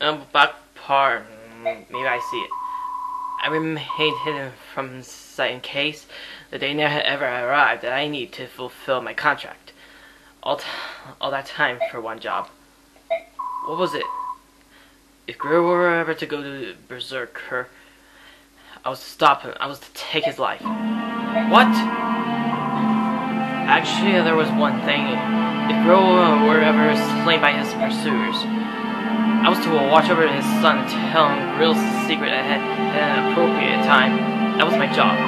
Back part, maybe I see it. I remained hidden from sight in case the day never ever arrived that I need to fulfill my contract. All that time for one job. What was it? If Greer were ever to go to Berserker, I was to stop him. I was to take his life. What? Actually, there was one thing. If Greer were ever slain by his pursuers, I was to watch over his son and tell him Greer's secret at an appropriate time. That was my job.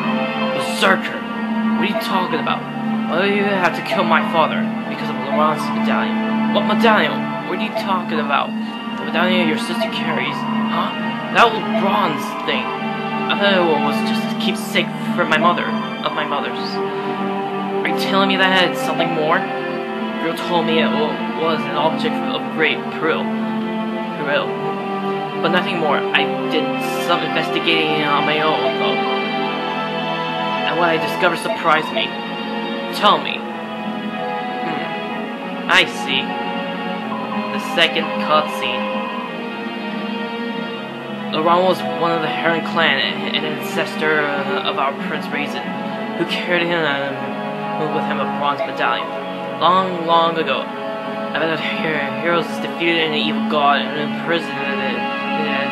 Berserker! What are you talking about? Why do you have to kill my father? Because of Laurent's medallion. What medallion? What are you talking about? The medallion your sister carries. Huh? That old bronze thing. I thought it was just to keep sake for my mother. Of my mother's. Are you telling me that it's something more? Greer told me it was an object of great peril. But nothing more. I did some investigating on my own, though. And what I discovered surprised me. Tell me. I see. The second cutscene. Laurent was one of the Heron clan, an ancestor of our Prince Raisin, who carried him with him a bronze medallion. Long ago, a band of heroes defeated an evil god and imprisoned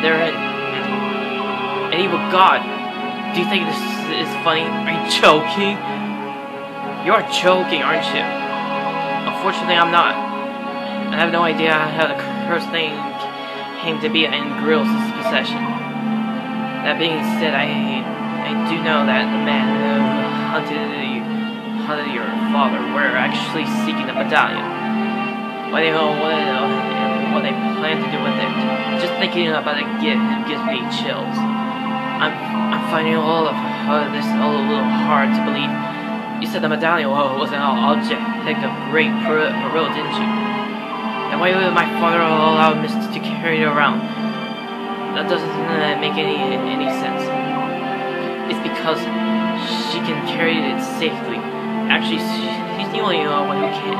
therein. An evil god? Do you think this is funny? Are you joking? You're joking, aren't you? Unfortunately, I'm not. I have no idea how the cursed thing came to be in Grill's possession. That being said, I do know that the man who hunted your father were actually seeking the medallion. What they plan to do with it. Just thinking about it gives me chills. I'm finding all of this a little hard to believe. You said the medallion was an object of great peril, didn't you? And why would my father allow Miss to carry it around? That doesn't make any sense. It's because she can carry it safely. Actually, she's the only one who can.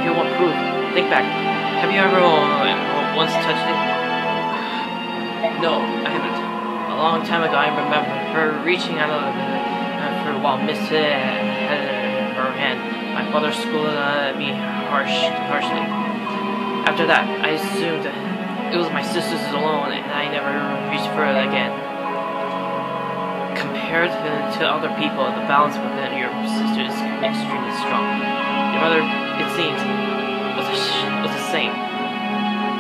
If you want proof, think back. Have you ever once touched it? No, I haven't. A long time ago, I remember her reaching out for while Miss had her hand. My father scolded me harshly. After that, I assumed it was my sister's alone, and I never reached for it again. Compared to other people, the balance within your sister is extremely strong. Your mother, it seems, was the same.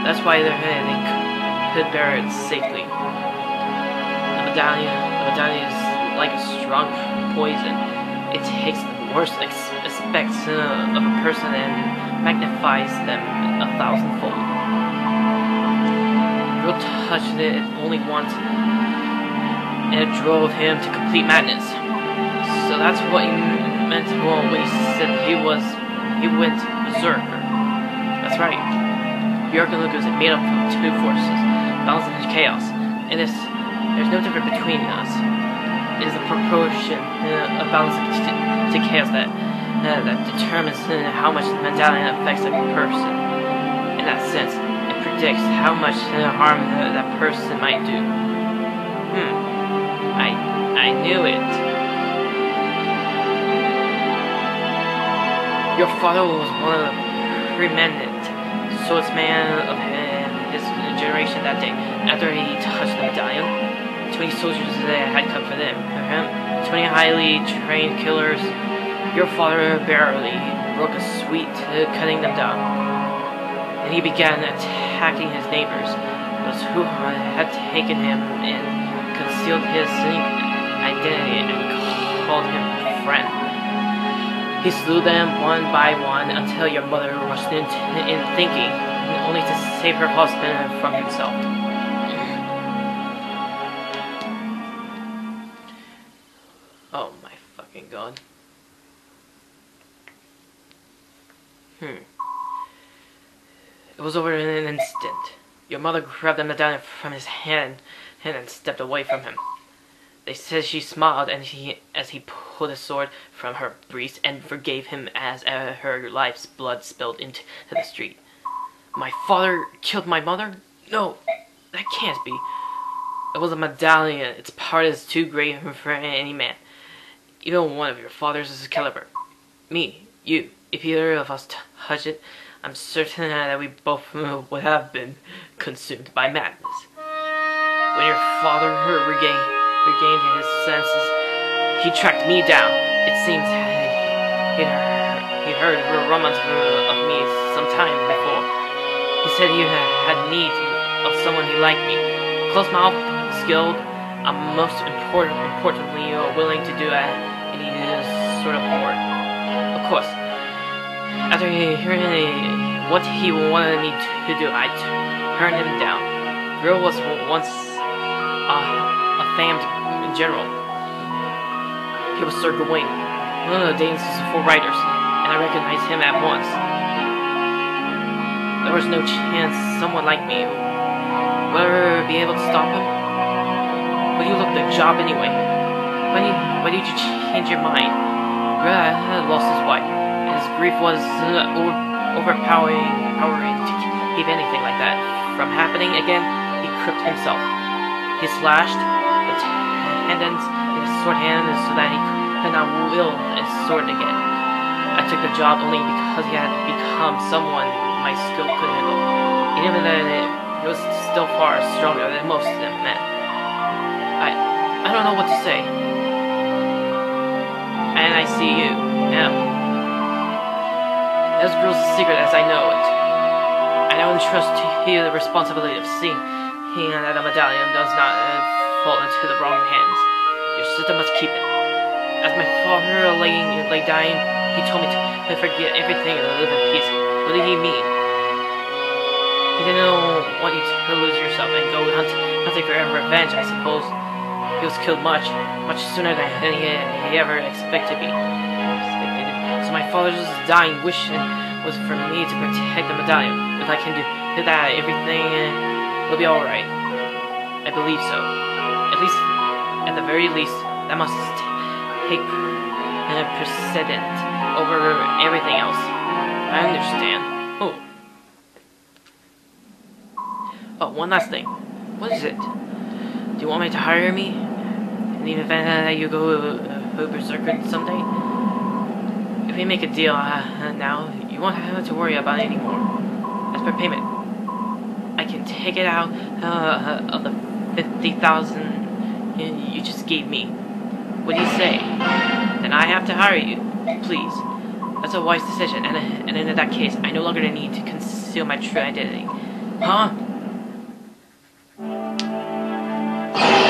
That's why they could bear it safely. The medallion is like a strong poison. It takes the worst aspects of a person and magnifies them 1,000-fold. Real touched it only once, and it drove him to complete madness. So that's what he meant when he said he went berserker. That's right. Björkenluk is made up of two forces, balance and chaos. And there's no difference between us. It is the proportion of balance to chaos that determines how much the medallion affects a person. In that sense, it predicts how much harm that person might do. I knew it. Your father was one of the preeminent swordsmen of his generation that day. After he touched the medallion, 20 soldiers had come for him. 20 highly trained killers. Your father barely broke a sweat, cutting them down. And he began attacking his neighbors, those who had taken him in, concealed his identity, and called him friend. He slew them one by one until your mother rushed in thinking, only to save her husband from himself. Oh my fucking god. It was over in an instant. Your mother grabbed the medallion from his hand and stepped away from him. They said she smiled as he pulled his sword from her breast and forgave him as her life's blood spilled into the street. My father killed my mother? No, that can't be. It was a medallion. Its power is too great for any man. Even one of your fathers is a caliber. Me, you, if either of us touch it, I'm certain that we both would have been consumed by madness. When your father regained his senses, he tracked me down. It seems he heard rumors of me some time before. He said he had need of someone he liked me. Close-mouthed, skilled, and most importantly, willing to do any sort of work. Of course, after hearing what he wanted me to do, I turned him down. The girl was once a famed general. He was Sir Gawain, one of the Danes' four riders, and I recognized him at once. There was no chance someone like me would ever be able to stop him. But you looked a job anyway. Why did you change your mind? Brad had lost his wife, and his grief was overpowering to keep anything like that from happening again. He cripped himself. He slashed the tendons in his sword hand so that he could not wield his sword again. I took the job only because he had become someone my skill could handle. And even then, he was still far stronger than most of them men. I don't know what to say. And I see you, now. As girl's a secret as I know it. I now entrust to you the responsibility of seeing that the medallion does not fall into the wrong hands. Your sister must keep it. As my father lay dying, he told me to forget everything and live in peace. What did he mean? He didn't want you to lose yourself and go hunting for revenge, I suppose. He was killed much sooner than he ever expected to be. So my father's dying wish was for me to protect the medallion. If I can do that, everything will be alright. I believe so. At the very least, that must take precedent over everything else. I understand. Oh, one last thing. What is it? Do you want me to hire me? In the event that you go berserker someday? If we make a deal now, you won't have to worry about it anymore. As for payment, I can take it out of the 50,000 you just gave me. What do you say? Then I have to hire you. Please. That's a wise decision, and in that case, I no longer need to conceal my true identity. Huh?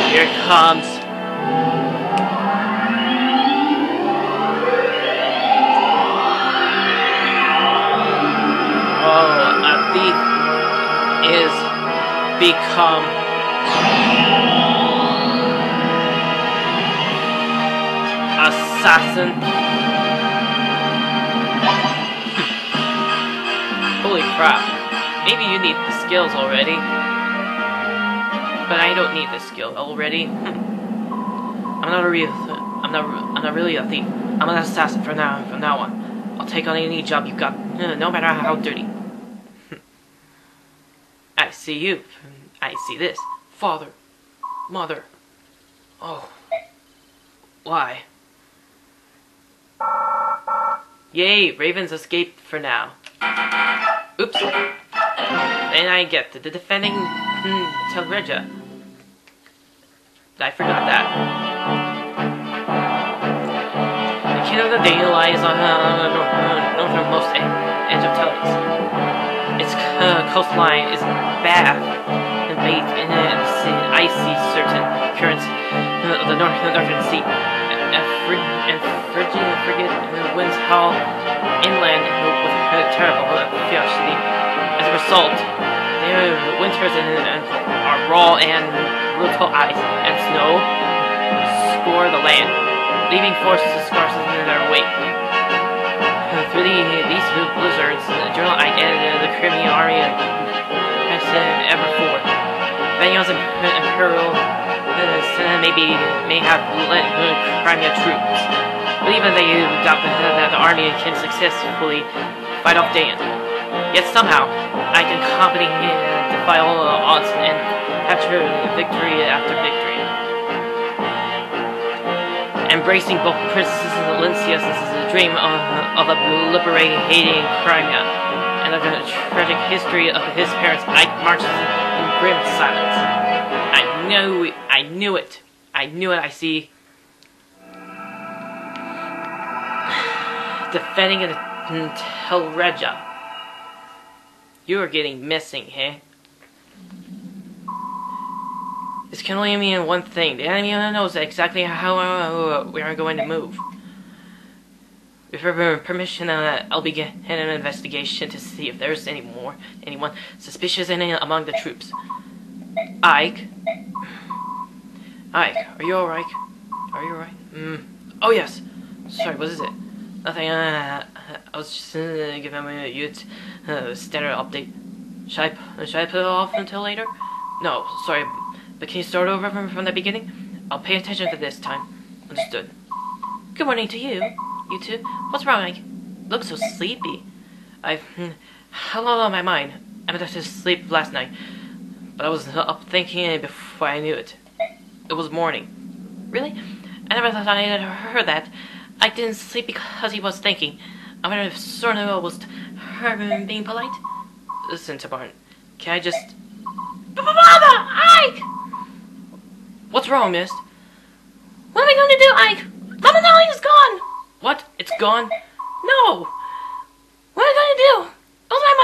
Here it comes. Oh, a thief is become assassin. Holy crap. Maybe you need the skills already. But I don't need this skill already. I'm not really a thief. I'm an assassin from now on. I'll take on any job you've got, no matter how dirty. I see you. I see this. Father. Mother. Oh. Why? Yay, Ravens escaped for now. Oops. And I get the defending Talrega. I forgot that. The kingdom of the Dane lies on the northernmost edge of Talrega. Its coastline is bathed and bathed in icy certain currents of the northern sea. And frigid winds howl inland with terrible ferocity. As a result, their winters are raw and brutal ice and snow score the land, leaving forests scarce in their wake. Through these blizzards, General Ike and the Crimean army has ever forward. Vanya's Imperial may have led Crimea troops, but even they doubt that the army can successfully fight off Dan. Yet somehow, I can confidently defy all odds and capture victory after victory. Embracing both Princess Lencia's dream of liberating Crimea and of the tragic history of his parents, Ike marches in grim silence. I knew it. I see. Defending Talrega. You are getting missing, eh? This can only mean one thing. The enemy knows exactly how we are going to move. With your permission, I'll begin an investigation to see if there's anyone suspicious among the troops. Ike? Ike, are you alright? Are you alright? Oh yes. Sorry, what is it? Nothing, I was just giving you a standard update. Should I put it off until later? No, sorry, but can you start over from the beginning? I'll pay attention to this time. Understood. Good morning to you. You too? What's wrong, Ike? Look so sleepy. I've had a lot on my mind. I went to sleep last night, but I was up thinking before I knew it. It was morning. Really? I never thought I had heard that. I didn't sleep because he was thinking. I wonder if Sorno was being polite. Listen, Tabarn, can I just... Mama! Ike! What's wrong, Mist? What are we going to do, Ike? The medallion's gone! What? It's gone? No! What are we going to do? It was my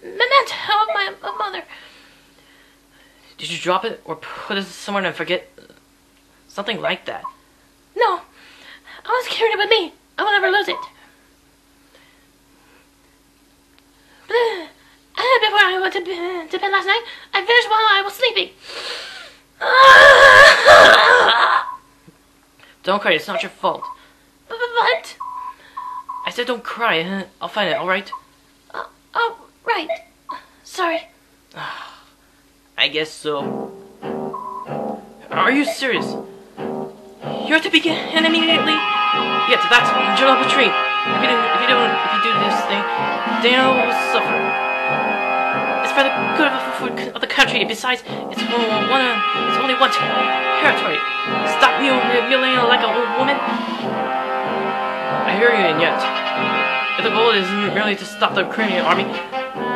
memento of my mother. Did you drop it or put it somewhere and forget? Something like that. No. I was carrying it with me. I will never lose it. Before I went to bed last night, I finished while I was sleeping. Don't cry, it's not your fault. But? I said don't cry. I'll find it, alright? Oh, right. Sorry. I guess so. Are you serious? You're to begin immediately. Yes, that's General Petrie. If you do this thing, Daniel will suffer. It's for the good of the country. Besides, it's only one territory. Stop mutilating like a woman. I hear you, and yet, if the goal is merely to stop the Ukrainian army,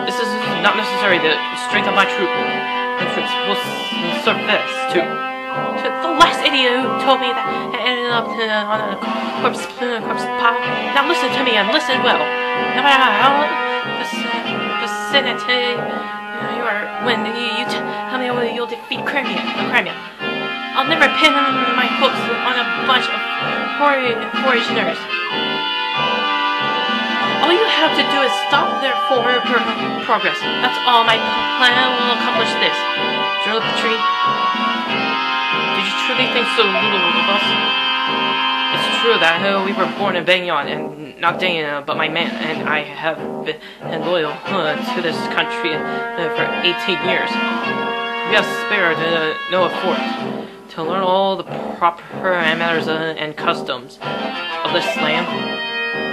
this is not necessary. The strength of my troops will serve this too. The last idiot who told me that I ended up on a corpse pile. Now listen to me and listen well. No matter how vicinity you are, when you tell me you'll defeat Crimea, I'll never pin my hopes on a bunch of foreigners. All you have to do is stop their forward progress. That's all. My plan will accomplish this. General Petrie, did you truly think so little of us? It's true that we were born in Banyan and not Dana, but my man and I have been loyal to this country for 18 years. We have spared no effort to learn all the proper manners and customs of this land.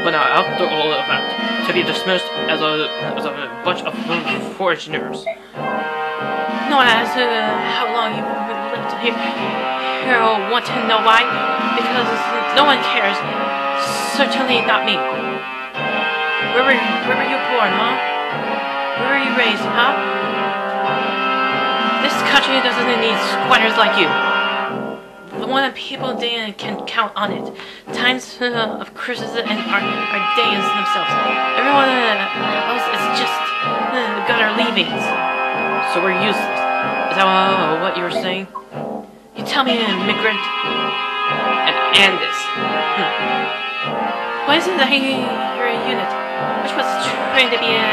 But now, after all of that, to be dismissed as a bunch of foreigners. No one asks how long you've lived here. I'll want to know why. Because no one cares. Certainly not me. Where were you born, huh? Where were you raised, huh? This country doesn't need squatters like you. The one that people can count on it. Times of criticism and our Danes themselves. Everyone else is just gutter leavings. So we're useless. Is that what you were saying? You tell me, immigrant. And this. Why is it that you're a unit which was trained to be a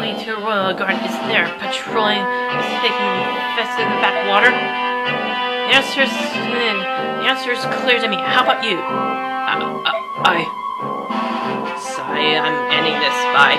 later royal guard is there patrolling is taking fest in the backwater? The answer is clear to me. How about you? Sigh, I'm ending this. Bye.